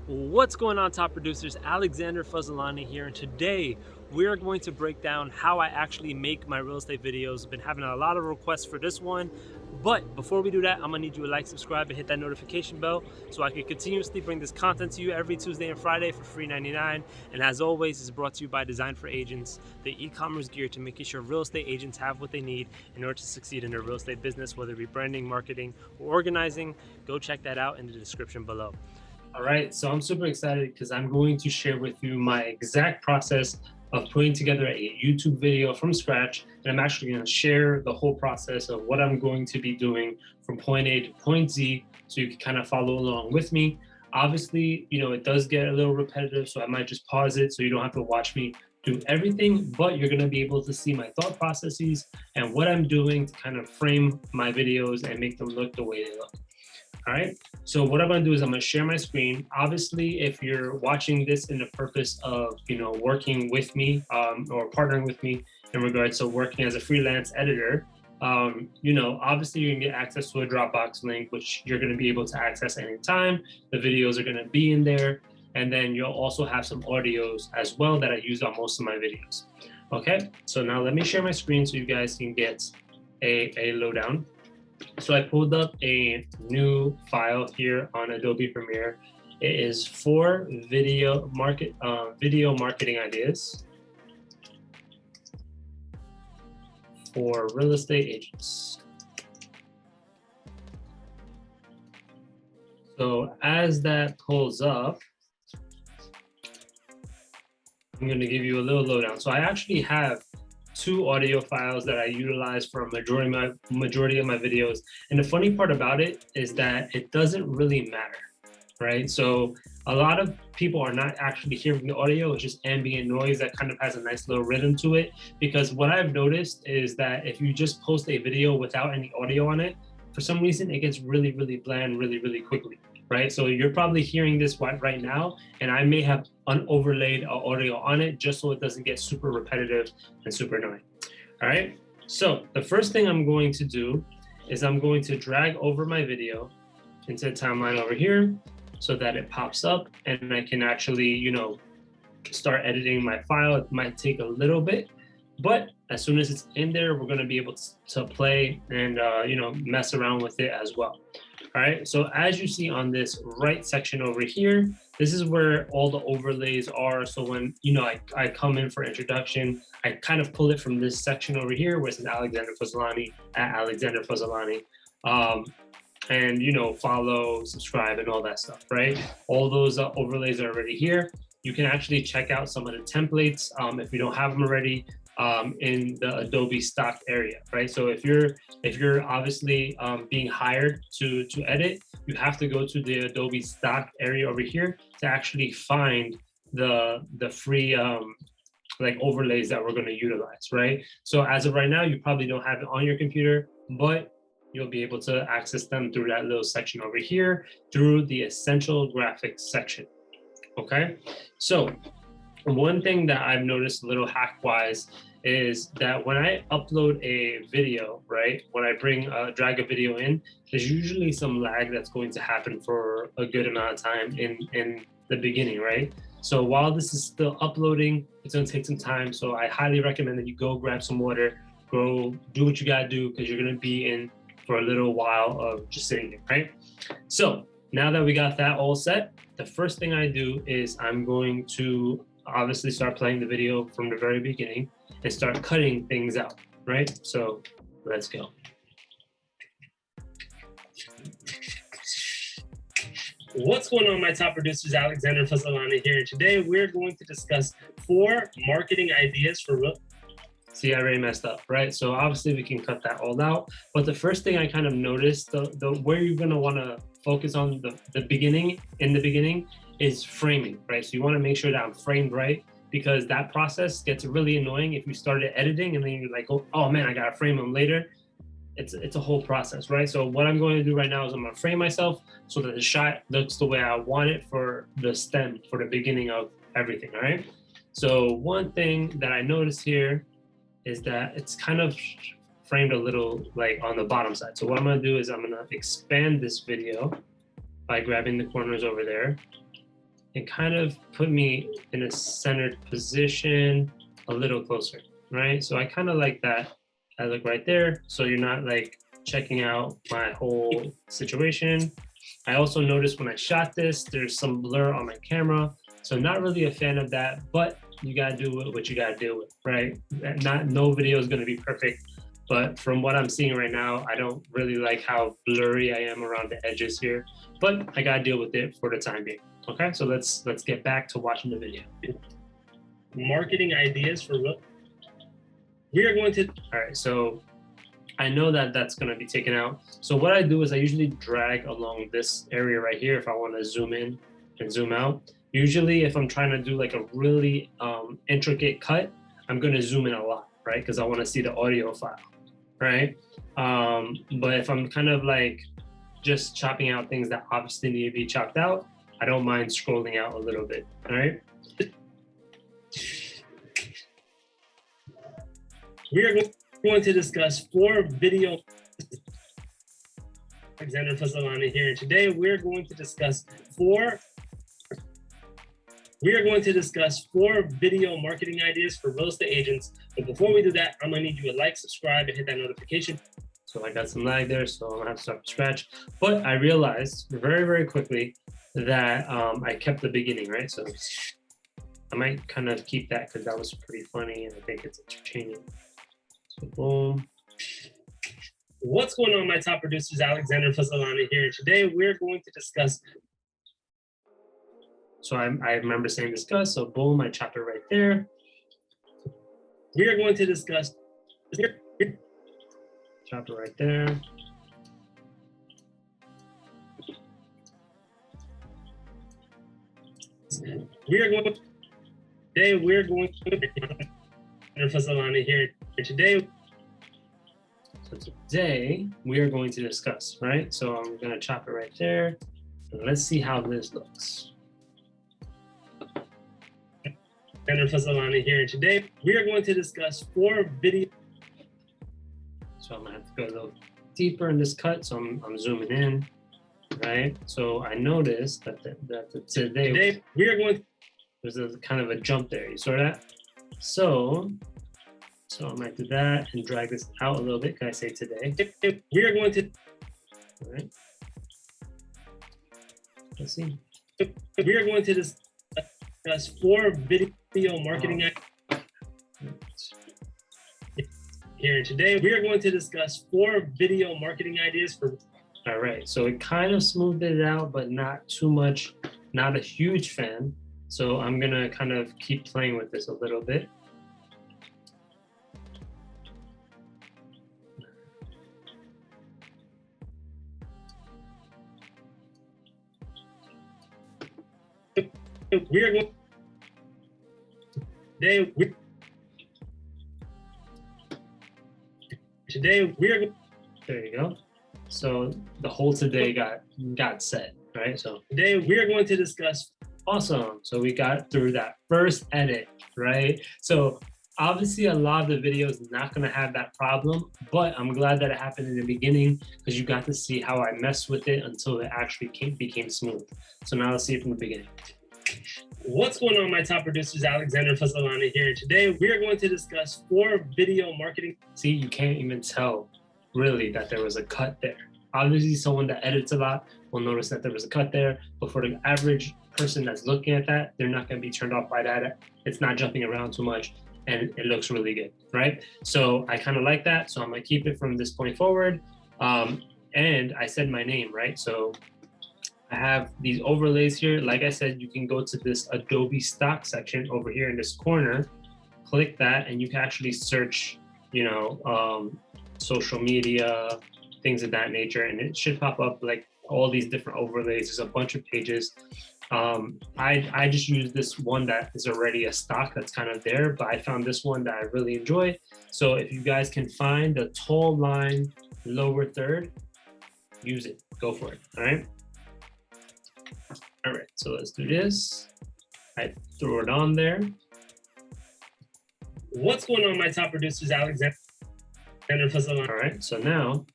What's going on, top producers? Alexander Fazelani here, and today we are going to break down how I actually make my real estate videos. Been having a lot of requests for this one, but before we do that, I'm gonna need you to like, subscribe, and hit that notification bell so I can continuously bring this content to you every Tuesday and Friday for free 99. And as always, it's brought to you by Design for Agents, the e-commerce gear to making sure real estate agents have what they need in order to succeed in their real estate business, whether it be branding, marketing, or organizing. Go check that out in the description below. All right, so I'm super excited because I'm going to share with you my exact process of putting together a YouTube video from scratch. And I'm actually going to share the whole process of what I'm going to be doing from point A to point Z so you can kind of follow along with me. Obviously, it does get a little repetitive, so I might just pause it so you don't have to watch me do everything, but you're going to be able to see my thought processes and what I'm doing to kind of frame my videos and make them look the way they look. All right, so what I'm gonna do is I'm gonna share my screen. Obviously, if you're watching this in the purpose of, working with me or partnering with me in regards to working as a freelance editor, obviously you can get access to a Dropbox link, which you're gonna be able to access anytime. The videos are gonna be in there. And then you'll also have some audios as well that I use on most of my videos. Okay, so now let me share my screen so you guys can get a lowdown. So I pulled up a new file here on Adobe Premiere. It is for video marketing ideas for real estate agents. So as that pulls up, I'm going to give you a little lowdown. So I actually have two audio files that I utilize for a majority of my videos. And the funny part about it is that it doesn't really matter, right? So a lot of people are not actually hearing the audio. It's just ambient noise that kind of has a nice little rhythm to it. Because what I've noticed is that if you just post a video without any audio on it, for some reason, it gets really, really bland really quickly. Right, so you're probably hearing this right now, and I may have overlaid audio on it just so it doesn't get super repetitive and super annoying. All right, so the first thing I'm going to do is I'm going to drag over my video into the timeline over here so that it pops up and I can actually, start editing my file. It might take a little bit, but as soon as it's in there, we're going to be able to play and, mess around with it as well. All right, so as you see on this right section over here, this is where all the overlays are. So when, I come in for introduction, I kind of pull it from this section over here where it says Alexander Fazelani at Alexander Fazelani. And, follow, subscribe, and all that stuff, right? All those overlays are already here. You can actually check out some of the templates if you don't have them already. In the Adobe stock area, right? So if you're obviously being hired to edit, you have to go to the Adobe stock area over here to actually find the free like overlays that we're going to utilize, right? So as of right now, you probably don't have it on your computer, but you'll be able to access them through that little section over here through the essential graphics section. Okay, so one thing that I've noticed a little hack-wise is that when I upload a video, right, when I drag a video in, there's usually some lag that's going to happen for a good amount of time in the beginning, right? So while this is still uploading, it's going to take some time. So I highly recommend that you go grab some water, go do what you got to do, because you're going to be in for a little while of just sitting there, right? So now that we got that all set, the first thing I do is I'm going to obviously start playing the video from the very beginning and start cutting things out, right? So let's go. What's going on, my top producers? Alexander Fazelani here. Today we're going to discuss 4 marketing ideas for real. See, I already messed up, right? So obviously we can cut that all out. But the first thing I kind of noticed, the where you're gonna wanna focus on the beginning, is framing, right? So you wanna make sure that I'm framed right, because that process gets really annoying if you started editing and then you're like, oh man, I gotta frame them later. It's a whole process, right? So what I'm going to do right now is I'm gonna frame myself so that the shot looks the way I want it for the stem, for the beginning of everything, all right? So one thing that I noticed here is that it's kind of framed a little like on the bottom side. So what I'm gonna do is I'm gonna expand this video by grabbing the corners over there it kind of put me in a centered position a little closer, right? So I kind of like that. I look right there, so you're not like checking out my whole situation. I also noticed when I shot this, there's some blur on my camera. So not really a fan of that, but you gotta do what you gotta deal with, right? No video is gonna be perfect, but from what I'm seeing right now, I don't really like how blurry I am around the edges here, but I gotta deal with it for the time being. Okay, so let's get back to watching the video. Marketing ideas for real. We are going to, all right, so I know that that's going to be taken out. So what I do is I usually drag along this area right here if I want to zoom in and zoom out. Usually if I'm trying to do like a really intricate cut, I'm going to zoom in a lot, right? Because I want to see the audio file, right? But if I'm kind of like just chopping out things that obviously need to be chopped out, I don't mind scrolling out a little bit, all right? We are going to discuss 4 video. Alexander Fazelani here, and today we're going to discuss 4 video marketing ideas for real estate agents. But before we do that, I'm gonna need you to like, subscribe, and hit that notification. So I got some lag there, so I'm gonna have to start from scratch. But I realized very, very quickly that I kept the beginning, right? So I might kind of keep that because that was pretty funny and I think it's entertaining. So boom. What's going on, my top producers? Alexander Fazelani here. Today we're going to discuss. So I remember saying discuss, so boom, I chopped it right there. We are going to discuss. Chop it right there. Today we're going to Fazelani here. Today we are going to discuss, right? So I'm gonna chop it right there. And let's see how this looks. And Fazelani here. And today we are going to discuss 4 video. So I'm gonna have to go a little deeper in this cut. So I'm zooming in, right? So I noticed that today we are going. There's a kind of a jump there. You saw that? So I might do that and drag this out a little bit. Can I say today? We are going to. All right. Let's see. We are going to discuss 4 video marketing. Here today, we are going to discuss 4 video marketing ideas for. All right, so it kind of smoothed it out, but not too much. Not a huge fan. So I'm gonna kind of keep playing with this a little bit. We are going. Today we are. There you go. So the whole today got set, right? So today we are going to discuss. Awesome. So we got through that first edit, right? So obviously a lot of the videos is not going to have that problem, but I'm glad that it happened in the beginning because you got to see how I messed with it until it actually became smooth. So now let's see it from the beginning. What's going on, my top producers? Alexander Fazelani here. Today we are going to discuss 4 video marketing. See, you can't even tell really that there was a cut there. Obviously someone that edits a lot will notice that there was a cut there, but for the average person that's looking at that, they're not going to be turned off by that. It's not jumping around too much and it looks really good, right? So I kind of like that. So I'm going to keep it from this point forward. And I said my name, right? So I have these overlays here. Like I said, you can go to this Adobe stock section over here in this corner, click that, and you can actually search, social media, things of that nature. And it should pop up like all these different overlays. There's a bunch of pages. I just use this one that is already a stock that's kind of there, but I found this one that I really enjoy. So if you guys can find the tall line, lower third, use it, go for it, all right? All right, so let's do this. I threw it on there. What's going on, my top producers? Alexander Fazelani. All right, so now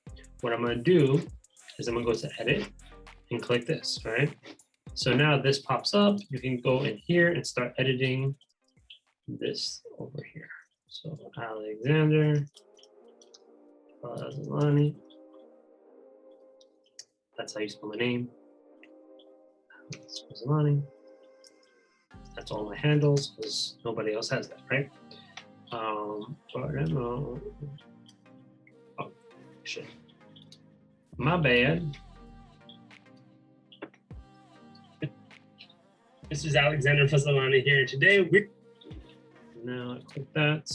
what I'm gonna do is I'm gonna go to edit and click this, all right? So now this pops up. You can go in here and start editing this over here. So Alexander Fazelani. That's how you spell my name. Fazelani. That's all my handles because nobody else has that, right? Oh shit. My bad. This is Alexander Fazelani here, and today we're now I click that.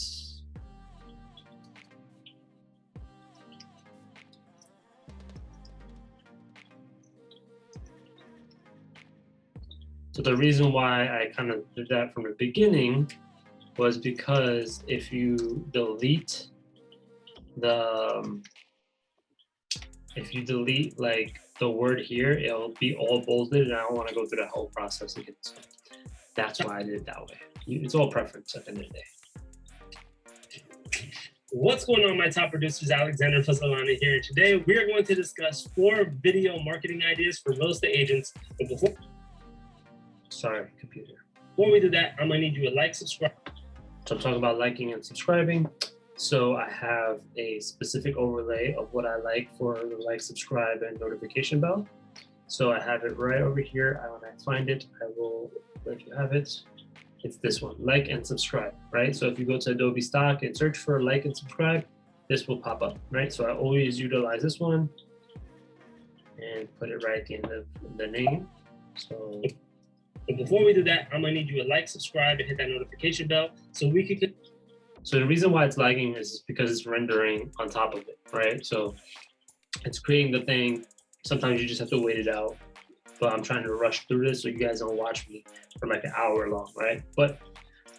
So the reason why I kind of did that from the beginning was because if you delete like the word here, it'll be all bolded, and I don't want to go through the whole process again. So that's why I did it that way. It's all preference at the end of the day. What's going on, my top producers? Alexander Fazelani here. Today we are going to discuss 4 video marketing ideas for real estate agents. But sorry, computer. Before we do that, I'm gonna need you to like, subscribe. So I'm talking about liking and subscribing. So I have a specific overlay of what I like for the like, subscribe, and notification bell. So I have it right over here. When I find it, I will let you have it. It's this one, like and subscribe, right? So if you go to Adobe Stock and search for like and subscribe, this will pop up, right? So I always utilize this one and put it right at the end of the name. So but before we do that, I'm gonna need you to like, subscribe, and hit that notification bell so we can. So the reason why it's lagging is because it's rendering on top of it, right? So it's creating the thing. Sometimes you just have to wait it out. But I'm trying to rush through this so you guys don't watch me for like an hour long, right? But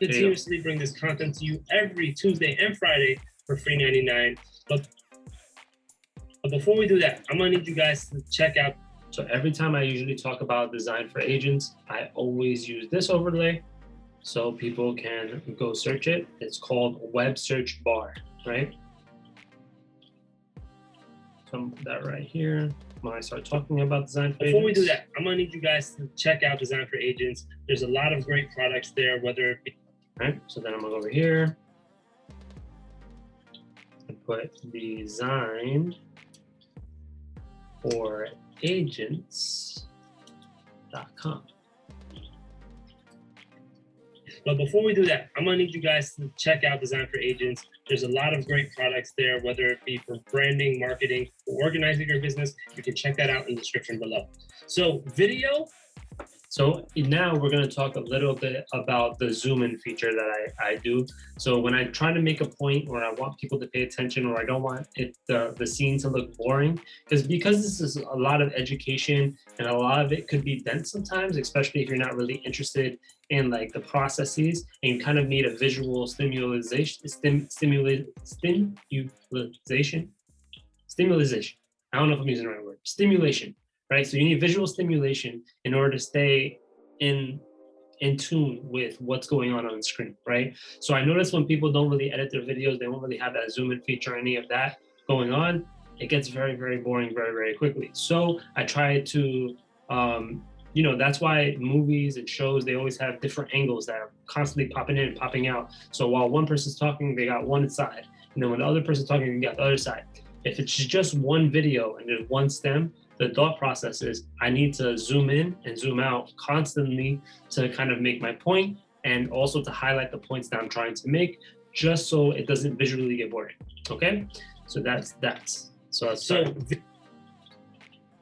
continuously bring this content to you every Tuesday and Friday for free 99. But before we do that, I'm gonna need you guys to check out. So every time I usually talk about design for agents, I always use this overlay so people can go search it. It's called web search bar, right? So that right here. When I start talking about design for agents. Before we do that, I'm gonna need you guys to check out Design for Agents. There's a lot of great products there, whether it be, right? So then I'm gonna go over here and put design for agents.com. But before we do that, I'm gonna need you guys to check out Design for Agents. There's a lot of great products there, whether it be for branding, marketing, or organizing your business. You can check that out in the description below. So video. So now we're gonna talk a little bit about the zoom in feature that I do. So when I try to make a point or I want people to pay attention or I don't want the scene to look boring, because this is a lot of education and a lot of it could be dense sometimes, especially if you're not really interested in like the processes and you kind of need a visual stimulation. I don't know if I'm using the right word. Stimulation. Right, so you need visual stimulation in order to stay in tune with what's going on the screen, right? So I notice when people don't really edit their videos, they won't really have that zoom in feature or any of that going on. It gets very, very boring very, very quickly. So I try to, that's why movies and shows, they always have different angles that are constantly popping in and popping out. So while one person's talking, they got one side. And then when the other person's talking, you got the other side. If it's just one video and there's one stem, the thought process is I need to zoom in and zoom out constantly to kind of make my point and also to highlight the points that I'm trying to make, just so it doesn't visually get boring. Okay, so that's so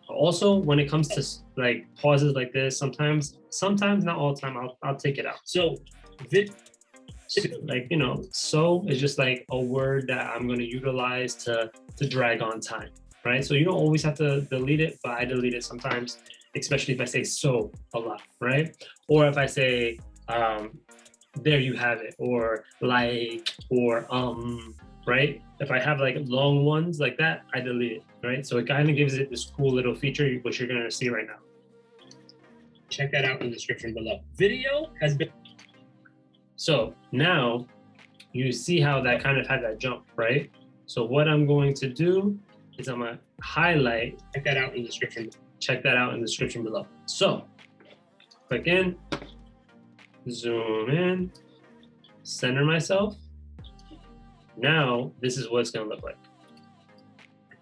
also when it comes to like pauses like this, sometimes not all the time, I'll take it out. So like so is just like a word that I'm going to utilize to drag on time. Right, so you don't always have to delete it, but I delete it sometimes, especially if I say so a lot, right? Or if I say, there you have it, or like, or right? If I have like long ones like that, I delete it, right? So it kind of gives it this cool little feature, which you're gonna see right now. Check that out in the description below. Video has been. So now you see how that kind of had that jump, right? So what I'm going to do is I'm gonna highlight, check that out in the description below. So Click in, zoom in, center myself. Now this is what it's going to look like.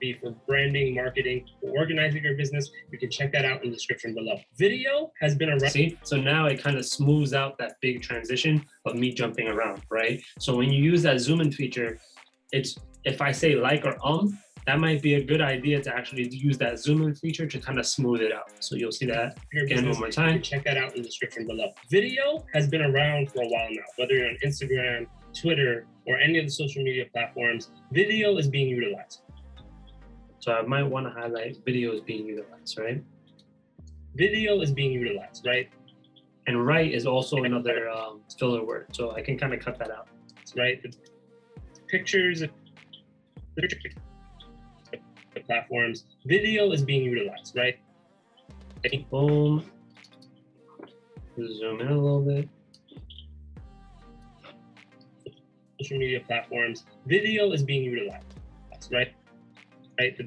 Be for branding, marketing, or organizing your business. You can check that out in the description below. Video has been around. See, so now it kind of smooths out that big transition of me jumping around, right? So when you use that zoom in feature, it's, if I say like or that might be a good idea to actually use that zoom in feature to kind of smooth it out. So you'll see that again one more time. You can check that out in the description below. Video has been around for a while now, whether you're on Instagram, Twitter, or any of the social media platforms, video is being utilized. So I might want to highlight video is being utilized, right? Video is being utilized, right? And right is also another filler word. So I can kind of cut that out, right? The pictures, the platforms, video is being utilized, right? Boom. Zoom in a little bit. Social media platforms, video is being utilized, right? Right.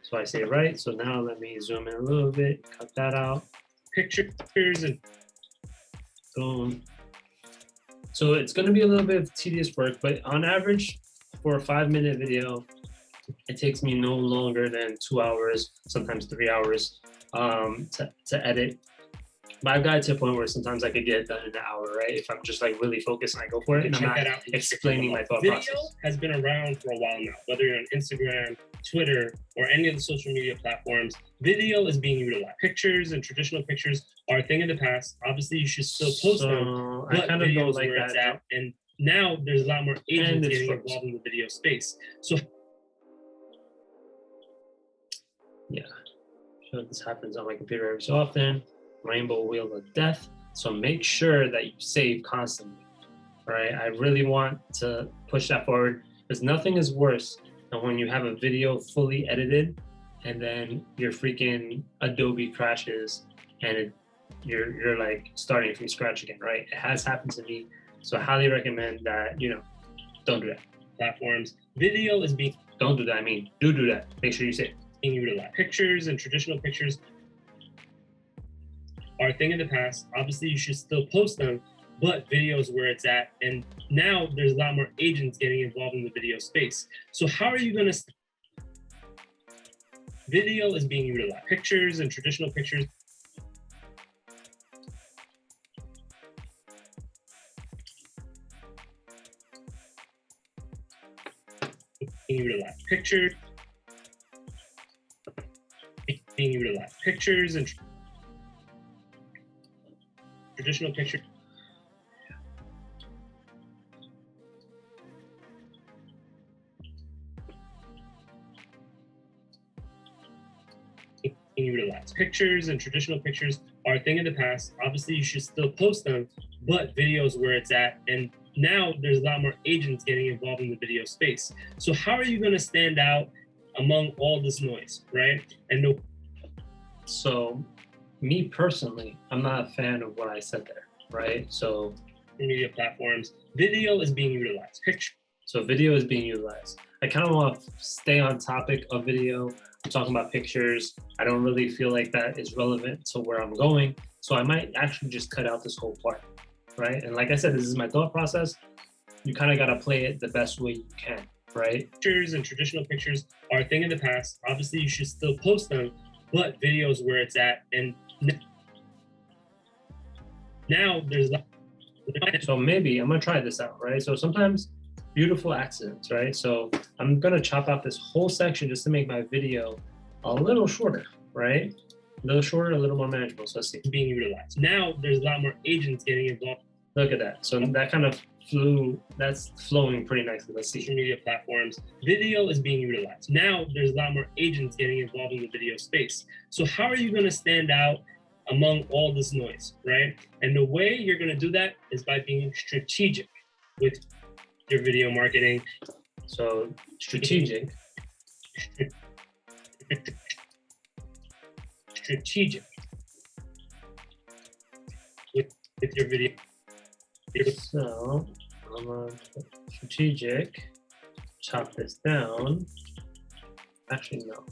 So I say right. So now let me zoom in a little bit, cut that out. Pictures and boom. So it's going to be a little bit of tedious work, but on average, for a 5-minute video, it takes me no longer than 2 hours, sometimes 3 hours to edit. But I've got it to a point where sometimes I could get it done in an hour, right? If I'm just like really focused and I go for it, and I'm not explaining my thought process. Video has been around for a while now, whether you're on Instagram, Twitter, or any of the social media platforms, video is being utilized. Pictures and traditional pictures are a thing of the past. Obviously, you should still post them, but I kind of don't like that. And now there's a lot more agents getting involved in the video space. So yeah, sure, this happens on my computer every so often. Rainbow wheel of death. So make sure that you save constantly, right? I really want to push that forward because nothing is worse than when you have a video fully edited and then your freaking Adobe crashes and you're like starting from scratch again, right? It has happened to me. So I highly recommend that, don't do that. Platforms, video is being, don't do that. I mean, do that. Make sure you save. Being utilized. Pictures and traditional pictures are a thing in the past. Obviously, you should still post them, but video is where it's at. And now there's a lot more agents getting involved in the video space. So how are you going to? Video is being utilized. Pictures and traditional pictures. Being utilized. Pictures being utilized. Pictures and traditional picture. Utilize. Pictures and traditional pictures are a thing of the past. Obviously, you should still post them, but video is where it's at. And now there's a lot more agents getting involved in the video space. So how are you going to stand out among all this noise, right? And so me personally, I'm not a fan of what I said there, right? So media platforms, video is being utilized. Picture. So video is being utilized. I kind of want to stay on topic of video. I'm talking about pictures. I don't really feel like that is relevant to where I'm going. So I might actually just cut out this whole part, right? And like I said, this is my thought process. You kind of got to play it the best way you can, right? Pictures and traditional pictures are a thing in the past. Obviously, you should still post them, but video is where it's at. And now there's, so maybe I'm gonna try this out, right? So sometimes beautiful accidents, right? So I'm gonna chop out this whole section just to make my video a little shorter, right? A little shorter, a little more manageable. So let's see, being utilized. Now there's a lot more agents getting involved. Look at that. So that kind of that's flowing pretty nicely. Let's see. Social media platforms, video is being utilized. Now there's a lot more agents getting involved in the video space. So how are you gonna stand out among all this noise, right? And the way you're gonna do that is by being strategic with your video marketing. So strategic with your video. So I'm gonna put strategic, chop this down. Actually, no.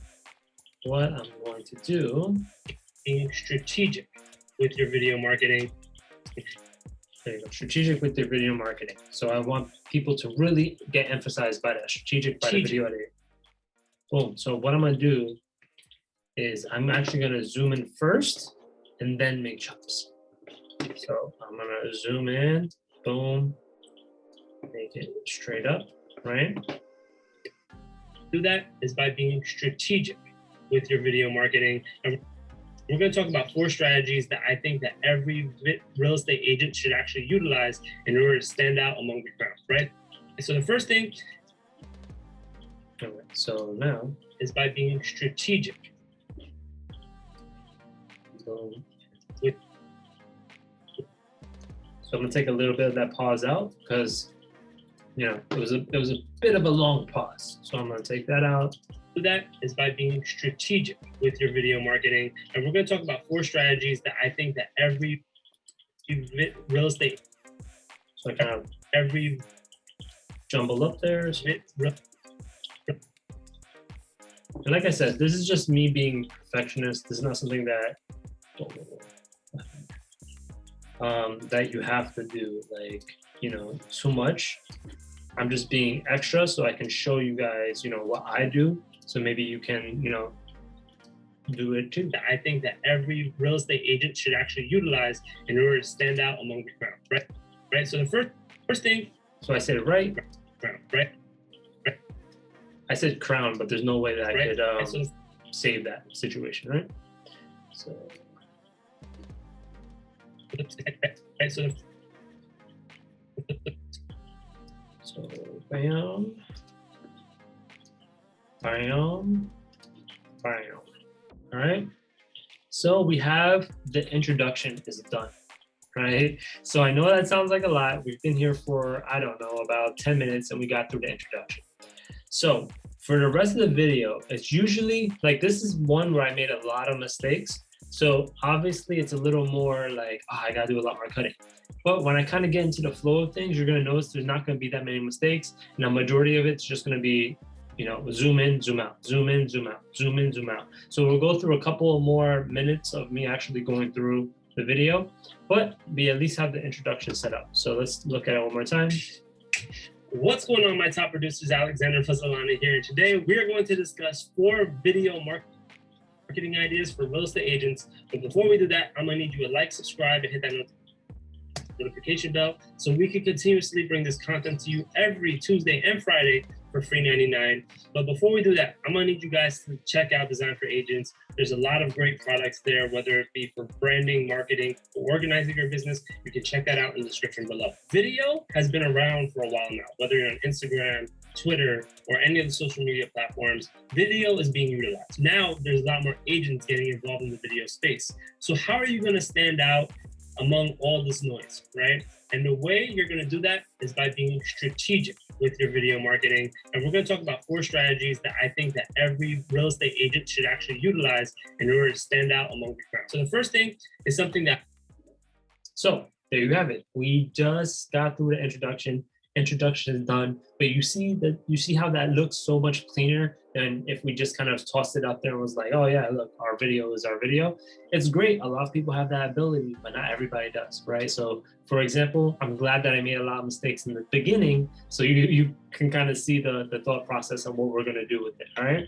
What I'm going to do, being strategic with your video marketing. There you go. Strategic with your video marketing. So I want people to really get emphasized by that. Strategic by the video editing. Boom. So what I'm going to do is I'm actually going to zoom in first and then make chops. So I'm going to zoom in. Boom. Make it straight up, right? Do that is by being strategic with your video marketing. And we're going to talk about 4 strategies that I think that every real estate agent should actually utilize in order to stand out among the crowd, right? So the first thing, so now, is by being strategic. So I'm going to take a little bit of that pause out because, you know, it was a bit of a long pause. So I'm going to take that out. That is by being strategic with your video marketing. And we're going to talk about 4 strategies that I think that every real estate, so I kind of every jumble up there. And like I said, this is just me being perfectionist. This is not something that that you have to do, like, you know, too much. I'm just being extra so I can show you guys, you know, what I do. So maybe you can, you know, do it too. I think that every real estate agent should actually utilize in order to stand out among the crowd, right? Right. So the first thing. So I said it right. Crown, right. Right. I said crown, but there's no way that I could save that situation, right? So. Right. So bam. Bam, bam. All right. So we have the introduction is done, right? So I know that sounds like a lot. We've been here for, I don't know, about 10 minutes and we got through the introduction. So for the rest of the video, it's usually like, this is one where I made a lot of mistakes. So obviously it's a little more like, oh, I gotta do a lot more cutting. But when I kind of get into the flow of things, you're gonna notice there's not gonna be that many mistakes. And a majority of it's just gonna be, you know, zoom in, zoom out, zoom in, zoom out, zoom in, zoom out. So we'll go through a couple more minutes of me actually going through the video, but we at least have the introduction set up. So let's look at it one more time. What's going on, my top producers? Alexander and Fazelani here. And today we are going to discuss 4 video marketing ideas for real estate agents. But before we do that, I'm gonna need you to like, subscribe, and hit that notification bell so we can continuously bring this content to you every Tuesday and Friday for free 99. But before we do that, I'm gonna need you guys to check out Design for Agents. There's a lot of great products there, whether it be for branding, marketing, or organizing your business. You can check that out in the description below. Video has been around for a while now, whether you're on Instagram, Twitter, or any of the social media platforms. Video is being utilized. Now there's a lot more agents getting involved in the video space. So how are you gonna stand out among all this noise, right? And the way you're gonna do that is by being strategic with your video marketing. And we're gonna talk about 4 strategies that I think that every real estate agent should actually utilize in order to stand out among the crowd. So the first thing is something that, so there you have it. We just got through the introduction. Introduction is done, but you see how that looks so much cleaner than if we just kind of tossed it up there and was like, oh yeah, look, our video is our video. It's great. A lot of people have that ability, but not everybody does, right? So for example, I'm glad that I made a lot of mistakes in the beginning, so you can kind of see the thought process of what we're gonna do with it, all right?